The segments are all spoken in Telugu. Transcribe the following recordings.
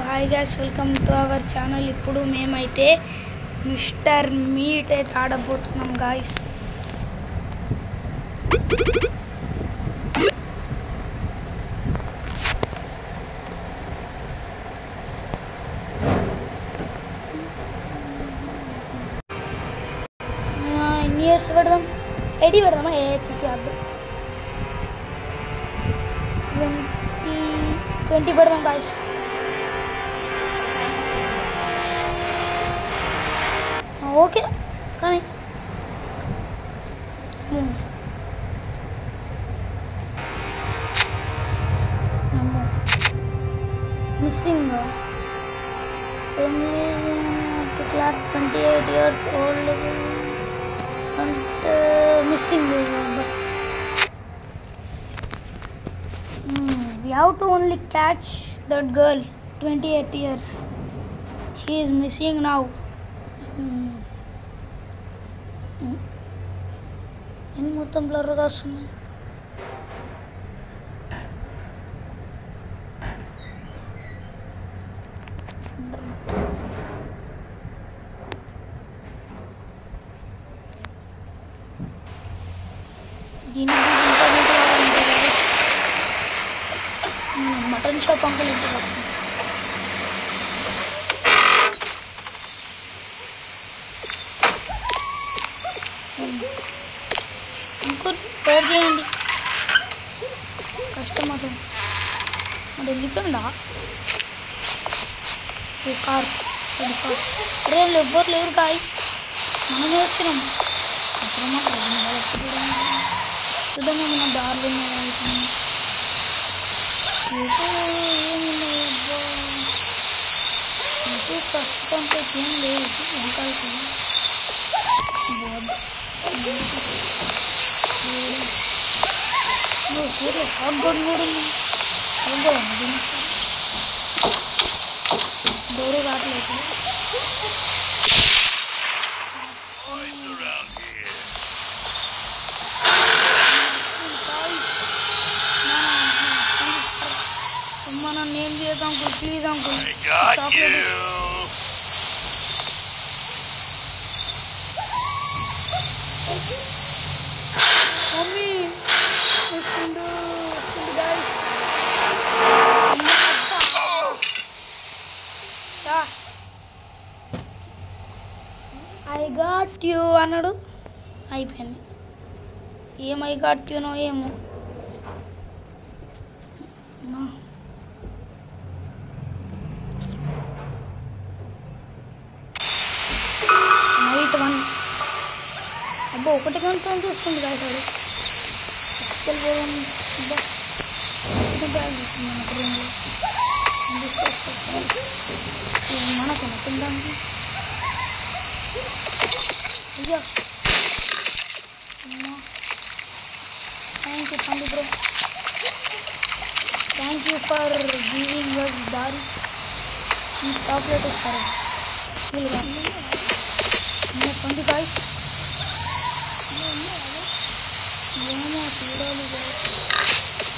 Hi guys, welcome to our channel. ఇప్పుడు మేమైతే మిస్టర్ మీట్ అయితే ఆడబోతున్నాం గాయస్. ఎన్ని ఇయర్స్ పెడదాం? 80 పెడదామా? ఏహెచ్సి వద్దు, 20 పెడదాం గాయస్. ఓకే కానీ మిస్సింగ్ క్లాక్ 28 years old అంటే missing. We have to only catch that girl, 28 years. She is missing now. నేను మొత్తం బ్లర్గా వస్తుంది. మటన్ షాప్ అంకుల్ ఇంటికి వచ్చింది. అంకుల్ పేరు చేయండి, కస్టమర్ మరి వెళ్ళిపోయిందా? కార్ రేపు ఎవ్వరు లేరు కాయ, మనమే వచ్చినాం. అసలు చూద్దాం ఏమన్నా దారులు ఉన్నాయి. ప్రస్తుతానికి అయితే ఏం లేదు. వెనకాలకి షార్ట్ గన్ కూడా ఉంది. డోరు రావట్లేదు. మనం ఏం చేద్దాం అంకుల్, ప్లీజ్ అంకుల్. మమ్మీ వస్తుంది గైస్. ఐ గాట్ యూ అన్నాడు, అయిపోయింది. ఏం ఐ గాట్ యూనో ఏమో. నైట్ 1 అబ్బా, 1 గంట చూస్తుంది కాదు. మనకు తినడానికి అయ్యా. థ్యాంక్ యూ పండి bro, thank you for giving us దారి. చాక్లెట్ ఇస్తారా పండి గాయస్? ఏమో చూడాలి.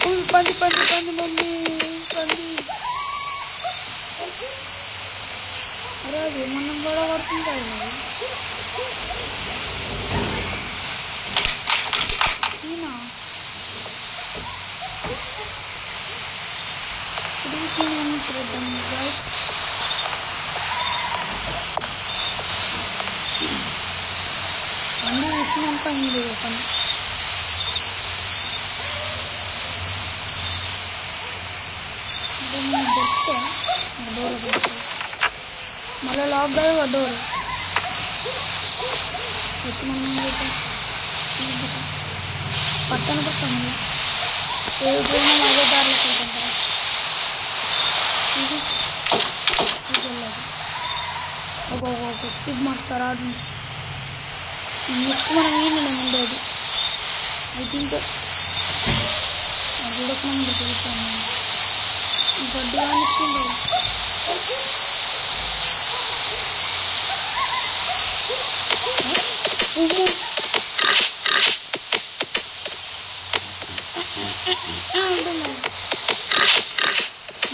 ఫుల్ పండి పండి పండి మమ్మీ పండి. అరే అది ఏమన్నా కూడా పడుతుంది. చూద్దాం గాయస్. పండి వేసినాక ఇది పని దొరికితే డోర్ మళ్ళీ లాక్ కాదు డోర్ పక్కన పడుతుంది. ఏ పోయినా అదే దారిలోకి వెళ్తాం. ఇది వెళ్ళదు. ఒక టిప్ మారుతారా? నెక్స్ట్ మనం ఏంటి ఉండేది ఐ థింక్ చూడకుండా ముందు తెలుస్తాను. గడ్డి అనిస్తుంది.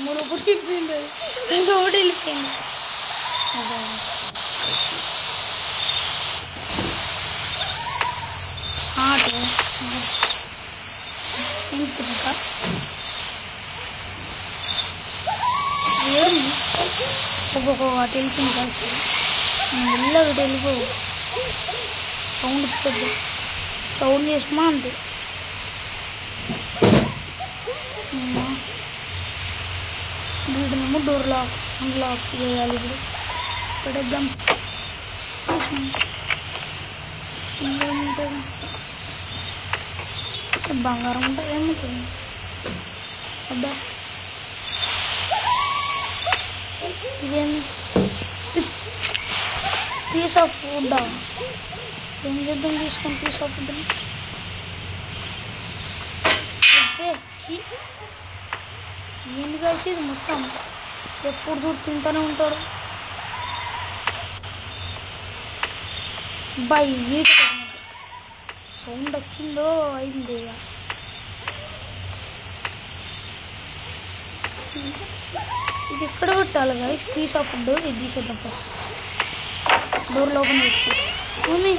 లోపలికి వెళ్ళిపోయింది లోపలి వెళ్ళిపోయింది ఇంకా ఒక్కొక్క అటు వెళ్తుంది కాదు మెల్లగా ఇటు వెళ్ళిపో సౌండ్ పెద్ద సౌండ్ చేసుమా అంతే వీటినేమో డోర్ లాక్ అన్లాక్ చేయాలి ఇప్పుడు పెడేద్దాం ఇంకేముంటుంది బంగారం ఉంటుంది ఏముంటుంది అబ్బా ఇదేంటి పీస్ ఆఫ్ ఫుడ్ ఏం చేద్దాం తీసుకొని పీస్ ఆఫ్ ఫుడ్ని ఏంటి కలిసి ఇది మొత్తం ఎప్పుడు చూడు తింటూనే ఉంటాడు బాయ్ నీట్ సౌండ్ వచ్చిందో అయింది ఇక ఇది ఎక్కడ పెట్టాలి గైస్ పీస్ ఆఫ్ ఫుడ్ ఇది తీసేద్దాం ఫస్ట్ డోర్ ఓపెన్ చేసి మమ్మీ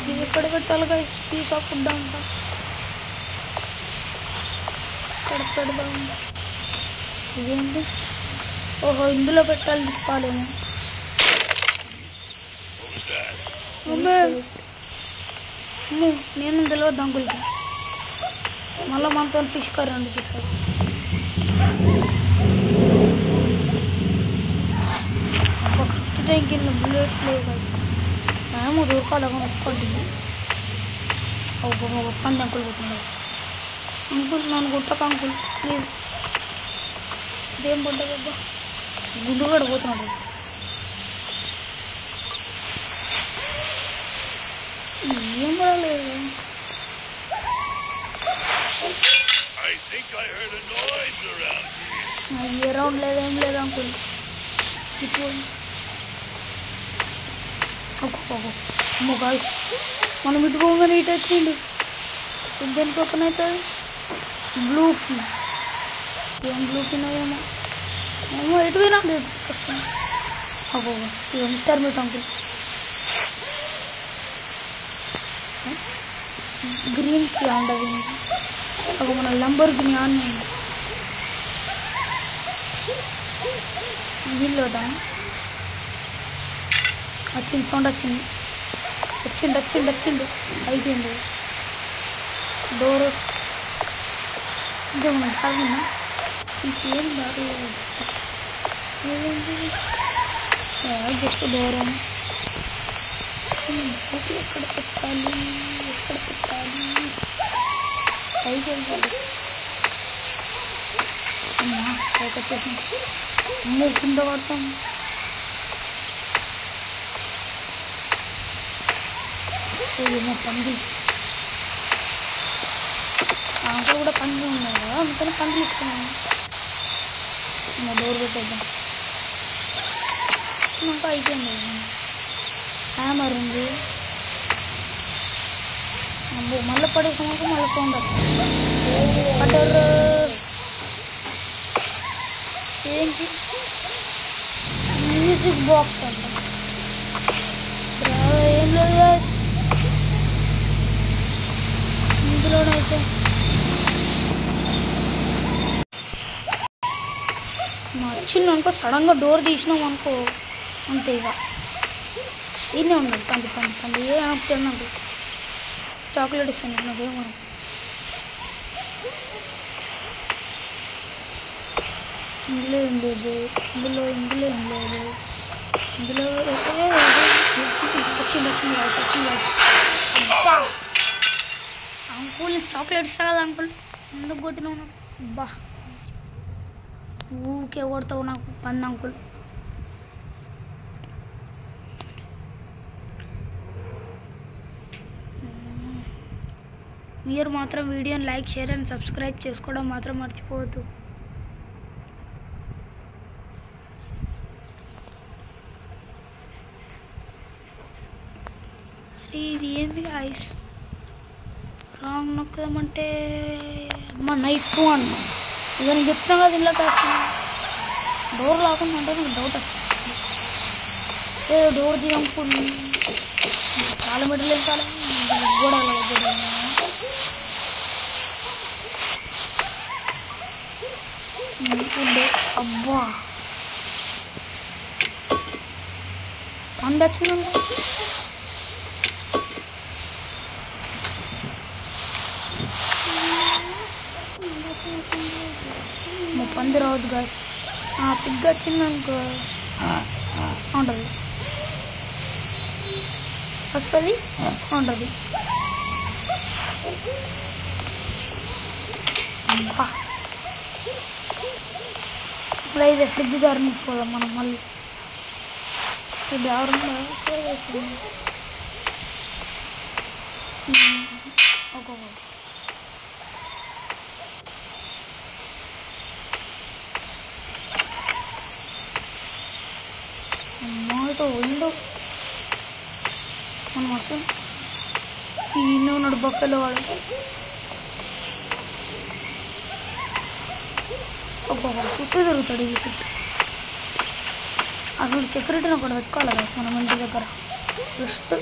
ఇది ఎక్కడ పెట్టాలి గైస్ పీస్ ఆఫ్ ఫుడ్ అంట ఇక్కడ పెడదాం ఇదేంటి ఓహో ఇందులో పెట్టాలి తిప్పాలేమో నేను తెలియదు అంకుల్కి మళ్ళీ మనతో ఫిష్ కర్రీ అనిపిస్తుంది కరెక్ట్ టైంకి బుల్లెట్స్ లేవు గైస్ ఏమో దూరకాలి ఒక్కటి ఒప్పంది అంకుల్ పోతున్నాడు అంకుల్ నన్ను గుట్టక అంకుల్ ప్లీజ్ ఇదేం పడ్డదబ్బా గుండు కూడా పోతున్నాడు ఏం పడలేదు ఏ రౌండ్ లేదు ఏం లేదు అంకుల్ ఇప్పుడు ఒక్కొక్క గాయస్ మనం ఇటుకోగానే ఇటు వచ్చిండు దేనికి ఓపెన్ అవుతుంది బ్లూకి ఏం బ్లూకినో ఏమో ఏమో ఎటు పోయినా వస్తుంది ఒక్కొక్క ఇక మిస్టర్ మీట్ అంకుల్ గ్రీన్ కి ఉండదు ఒక మన లంబర్గిని ఆన్ దీనిలో వచ్చింది సౌండ్ వచ్చిండు అయిపోయింది డోర్ కొంచెం దారి కొంచెం ఏం దారి ఏదేంటి జస్ట్ డోర్ ఎక్కడ పెట్టాలి పైకి వెళ్ళాలి వచ్చేసి అమ్మో కింద పడతాం ఏమో పంది ఆంకలు కూడా పంది ఉన్నాయి కదా అందుకని పందులు ఇస్తున్నాను డోర్ పెట్టేద్దాం ఇంకా అయిపోయింది హ్యామర్ ఉంది మళ్ళీ పడేసాక మళ్ళీ సౌండ్ వస్తుంది పడ్డారు ఏంటి మ్యూజిక్ బాక్స్ అంట ఏం లేదు ఇందులోనైతే వచ్చింది అనుకో సడన్గా డోర్ తీసినాం అనుకో అంతే ఇక ఈయనే ఉన్నాడు పంది ఏ తిన్నాడు చాక్లెట్ ఇస్తాను నాకేమో ఇందులో ఏం లేదు ఇందులో ఏం లేదు ఇందులో వచ్చింది అంకుల్ చాక్లెట్ ఇస్తా కదా అంకుల్ ఎందుకు కొట్టినావు అబ్బా ఊకే కొడతావు నాకు పంది అంకుల్ మీరు మాత్రం వీడియోని లైక్ షేర్ అండ్ సబ్స్క్రైబ్ చేసుకోవడం మాత్రం మర్చిపోవద్దు ఇది ఏంది గాయ్స్ రాంగ్ నొక్కదామంటే అమ్మ నైట్ 2 అన్న ఇక నేను చెప్తున్నా కదా ఇలా కాస్త డోర్ లాకుండా అంటే నాకు డౌట్ వచ్చింది ఏదో డోర్ తీయకుండా చాలా మెడలు ఏం కాలం కూడా అబ్బా పంది వచ్చిందండి మా పంది రావద్దు గాస్ పిగ్ వచ్చిందనుకో ఉంటుంది వస్తుంది ఉంటుంది అబ్బా ఇప్పుడు అయితే ఫ్రిడ్జ్ దారి నుంచి పోదాం మనం మళ్ళీ ఎవరు అమ్మాయితో పోయిందో మనం అసలు ఈయన ఉన్నాడు బఫెలో వాడు చుట్టూ తిరుగుతాడు ఇది చుట్టూ అసలు సెక్యూరిటీని ఒకటి పెట్టుకోవాలి కదా మనం ఇంటి దగ్గర జస్ట్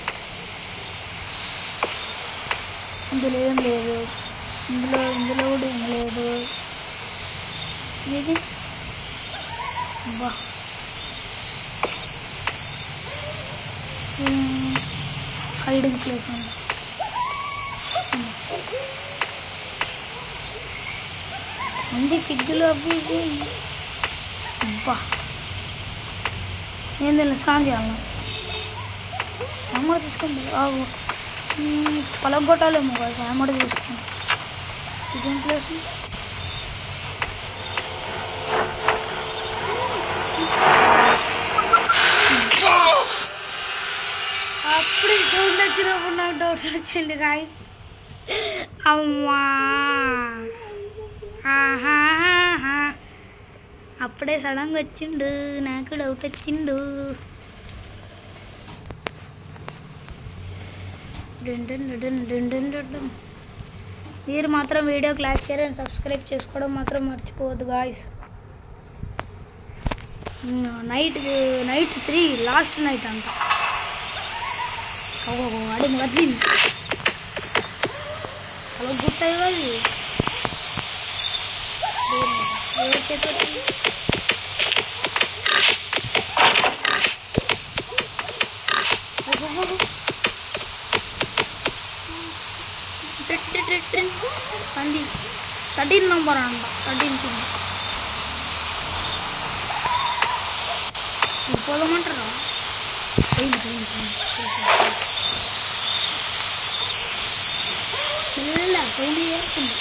ఇందులో ఏం లేదు ఇందులో కూడా ఏం లేదు ఇది బా హైడింగ్ ప్లేస్ ఉంది ఉంది పిగ్గులు అవి ఇవి అబ్బా నేను దీన్ని స్నానం చేయాలన్నా హ్యామర్ తీసుకుంది పలగొట్టాలేమో కదా హ్యామర్ తీసుకుంది ఇదేం ప్లేస్ అప్పుడే సౌండ్ వచ్చినప్పుడు నాకు డౌట్ వచ్చింది గాయ్స్ అమ్మా అప్పుడే సడన్గా వచ్చిండు నాకు డౌట్ వచ్చిండు మీరు మాత్రం వీడియోకి లైక్ షేర్ అండ్ సబ్స్క్రైబ్ చేసుకోవడం మాత్రం మర్చిపోవద్దు గాయ్స్ నైట్ 3 లాస్ట్ నైట్ అంట అడి వదిలింది అలా గుట్టాయి కదా చేతి పంది 13 నంబర్ అంట 13 పోదామంటారా సౌండ్ చేస్తుంది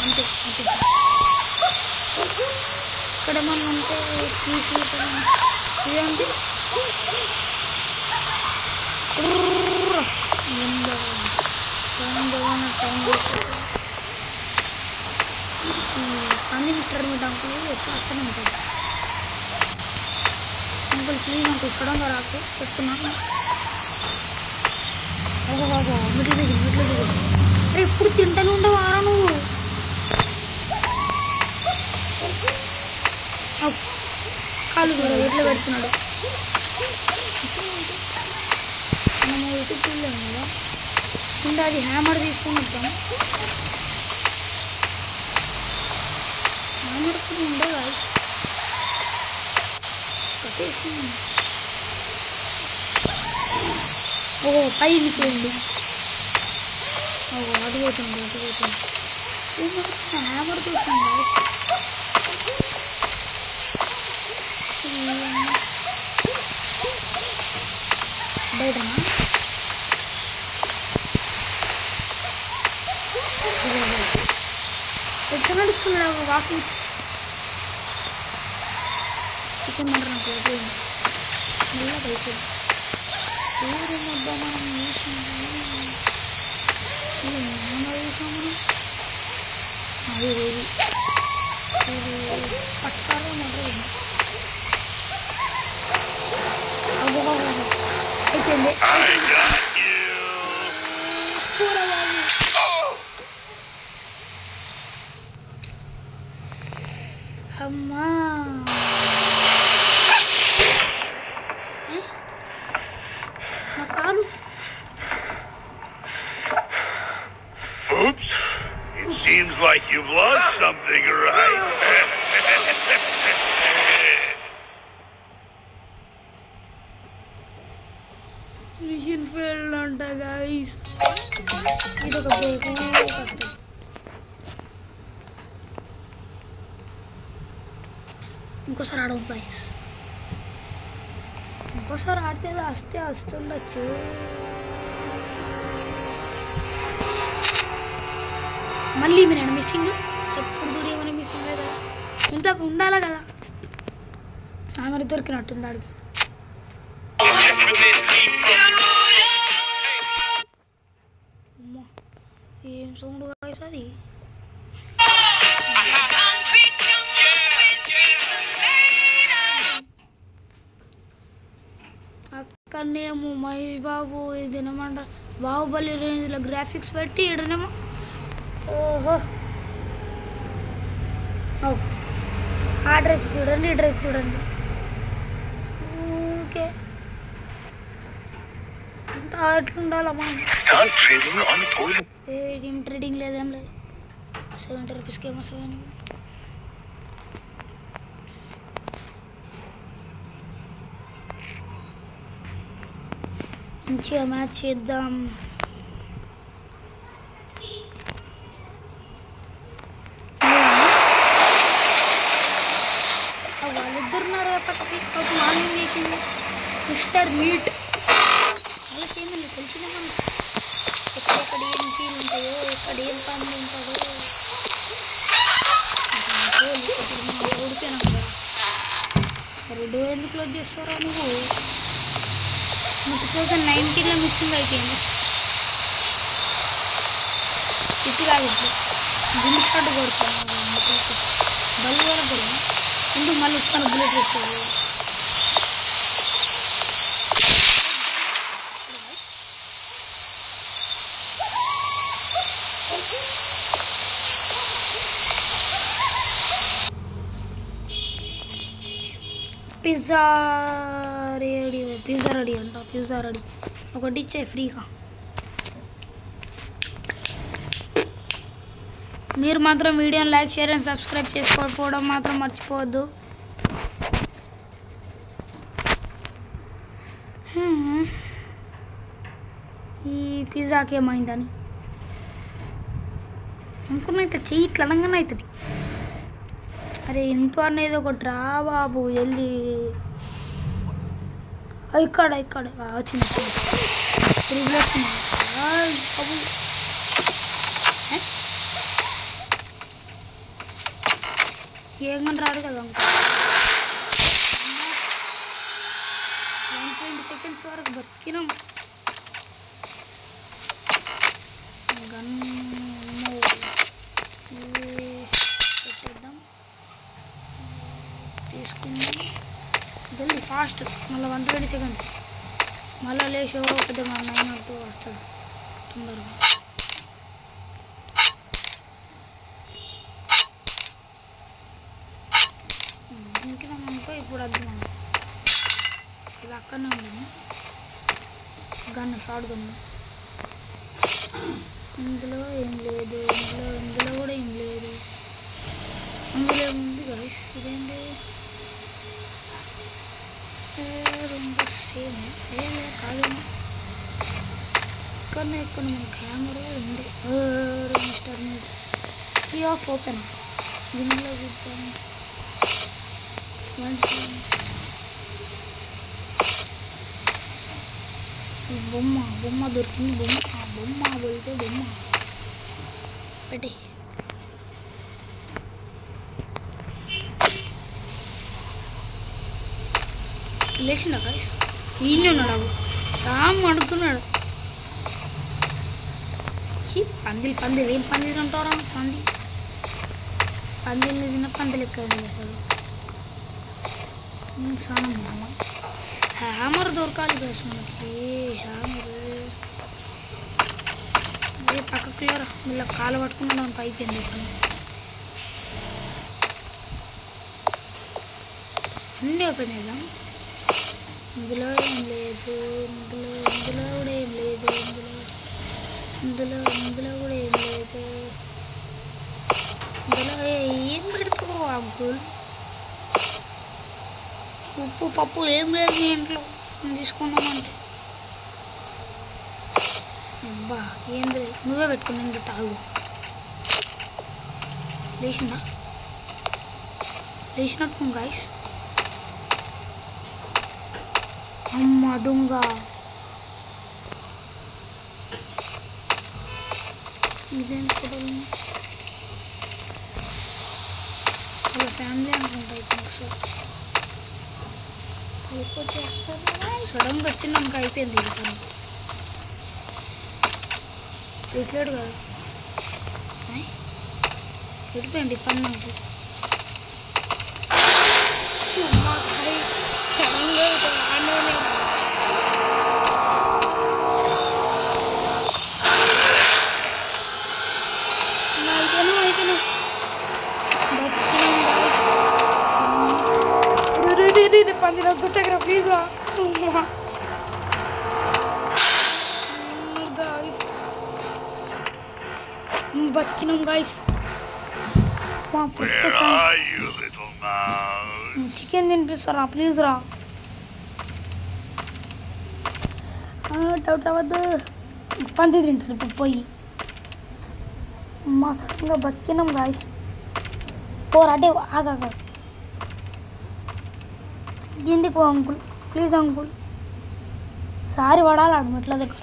అంతే ఇక్కడ మనం ఉంటే తీసి ఇదేంటి పంది మిస్టర్ మీ అంకుల్ ఎప్పుడు అక్కనే ఉంటుంది అంకుల్ ప్లీజ్ అంకుల్ సడన్గా రాకు చెప్తున్నాను మిడిల్ దిగు ఎప్పుడు తింటలు ఉండవారా నువ్వు కాలు కూడా ఎట్లా పెడుతున్నాడు మనం ఎటుకు వెళ్ళాము కదా కింద అది హ్యామర్ తీసుకొని వద్దాం హ్యామర్ ఉండే కాదు తీసుకున్నాం పైకి వెళ్ళి అడిపోతుంది హ్యామర్ చూసాం బయటనా ఎట్లా నడుస్తున్నాడు వాకింగ్ చికెన్ మటన్ అంటే మెల్లగా అయిపోయింది ఊరేమబ్బా మనం చూసాము అది పట్టాలో మటన్ అయిపోయింది కూర అమ్మా నా కాలు. Oops. It seems like you've lost something, right? Mission failed అంట గైస్. ఇదొక బ్రేక్. ఇంకోసారి ఆడవు గైస్. ఇంకోసారి ఆడితే వస్తుండొచ్చు. మళ్ళీ మీరు మిస్సింగ్ ఎప్పుడు చూడు ఏమైనా మిస్సింగ్ లేదా ఇంట్లో ఉండాలా కదా. ఆమె దొరికినట్టుంది ఆడికి. అమ్మో ఏం సౌండ్ గైస్ అది. అక్కడనేమో మహేష్ బాబు ఇది ఏమంట బాహుబలి రేంజ్లో గ్రాఫిక్స్ పెట్టి ఇడనేమో. ఓహో ఆ డ్రెస్ చూడండి, ఈ డ్రెస్ చూడండి. ఓకే అంత ఎట్లుండాలమ్మా. ఏం ట్రేడింగ్ లేదేం లేదు. 70 రూపీస్కి ఏమొస్తుంది. మంచిగా మ్యాచ్ చేద్దాం. వాళ్ళిద్దరున్నారు ఎప్పటికీ ఒక మార్నింగ్ మీటింగ్ మిస్టర్ మీట్ అలా సేమ్ తెలిసిందే మనం. ఎక్కడెక్కడ ఏం కీలు ఉంటాయో, ఎక్కడ ఏం పనులు ఉంటుందో. ఓడిపోయినాం కదా. రెడో ఎందుకు క్లోజ్ చేస్తారా నువ్వు? 2019లో మిస్సింగ్ అయిపోయింది. ఇటు కాదు ఇప్పుడు గుండు షాట్ కొడుతున్నాను బల్లు వరకు కూడా ఎందుకు మళ్ళీ ఉత్తాను బుల్లెట్ పెట్టారు. పిజ్జా రెడీ అంట. పిజ్జా రెడీ ఒకటి ఇచ్చే ఫ్రీగా. మీరు మాత్రం వీడియోని లైక్, షేర్ అండ్ సబ్స్క్రైబ్ చేసుకోకపోవడం మాత్రం మర్చిపోవద్దు. ఈ పిజ్జాకి ఏమైందని అనుకున్నా. అయితే చెయ్యి ఇట్లా అనగానే అవుతుంది. అరే ఇంటూ అనేది ఒకటి రా బాబు జల్దీ. ఇక్కడ వచ్చింది బాబు. ఏమని రాడు కదా. 120 సెకండ్స్ వరకు బతికినాం. గన్ను పెట్టేద్దాం, తీసుకుందాం జల్దీ ఫాస్ట్. మళ్ళీ 120 సెకండ్స్ మళ్ళీ లేచి పెద్ద మన 9 వస్తాడు తొందరగా. ఇంకేమనుకో ఇప్పుడు వద్దు మనం. ఇది అక్కడనే ఉంది గన్ను, షార్ట్ గన్ను. ఇందులో ఏం లేదు, ఇందులో కూడా ఏం లేదు. అందులో ఏముంది గైస్? ఇదేంటి రెండు సేమ్ కాదేమో. ఇక్కడనే ఇక్కడ మన కెమెరా ఉంది. Mister meet key off open. దీనిలో చూద్దాం. బొమ్మ దొరికింది. బొమ్మ వెళ్తే బొమ్మ పెట్టి లేచిండా కాదు. ఈయన ఉన్నాడు రామ్ అడుగుతున్నాడు. పందిలు ఏం పందిలు అంటారా? పందిలు తిన్న పందిలు ఎక్కడండి అసలు. చాలా హ్యామర్ దొరకాలి కదా మనకి. హ్యామర్ ఏ పక్కకి లేరా, మళ్ళీ కాలు పట్టుకున్నాడు అంత అయిపోయింది. అన్నీ ఓపెన్ చేద్దాం. ఇందులో ఏం లేదు, ఇందులో కూడా ఏం లేదు, ఇందులో కూడా ఏం లేదు. ఇందులో ఏం పెడతావు అంకుల్? ఉప్పు పప్పు ఏం లేదు మీ ఇంట్లో తీసుకుందామంటే. అబ్బా ఏంది, నువ్వే పెట్టుకుని తాగు. లేచినట్టు గాయస్. అమ్మ దొంగ. ఇదేం ఫోటోలు వాళ్ళ ఫ్యామిలీ అనుకుంటా. సడన్గా వచ్చిందనుక అయిపోయింది ఇది పని. పెట్టలేడు కదా, పెట్టిపోయింది పని నాకు. సడన్గా పందిరా గుట్టగర ప్లీజ్ బతికినాం గాయస్. చికెన్ తినిపిస్తారా ప్లీజ్ రా. డౌట్ అవ్వద్దు, పంది తింటాడు ఇప్పుడు పోయి. మా సడన్గా బతికినాం గాయస్. పోరా అంటే ఆగా కిందికి అంకుల్ ప్లీజ్ అంకుల్. సారి పడాలాడు మెట్ల దగ్గర.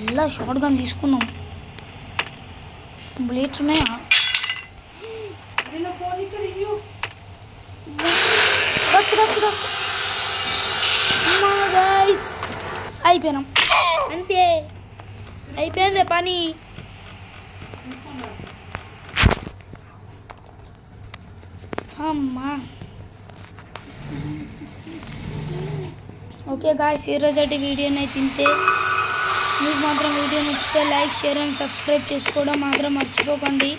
ఇలా షార్ట్ గన్ తీసుకున్నాం. బుల్లెట్స్ ఉన్నాయా? అయిపోయినాం అంతే, అయిపోయింది పని. అమ్మా ఓకే గాయ్స్, ఈరోజు వీడియోని అయితే తింటే మీకు మాత్రం వీడియో నచ్చితే లైక్, షేర్ అండ్ సబ్స్క్రైబ్ చేసుకోవడం మాత్రం మర్చిపోకండి.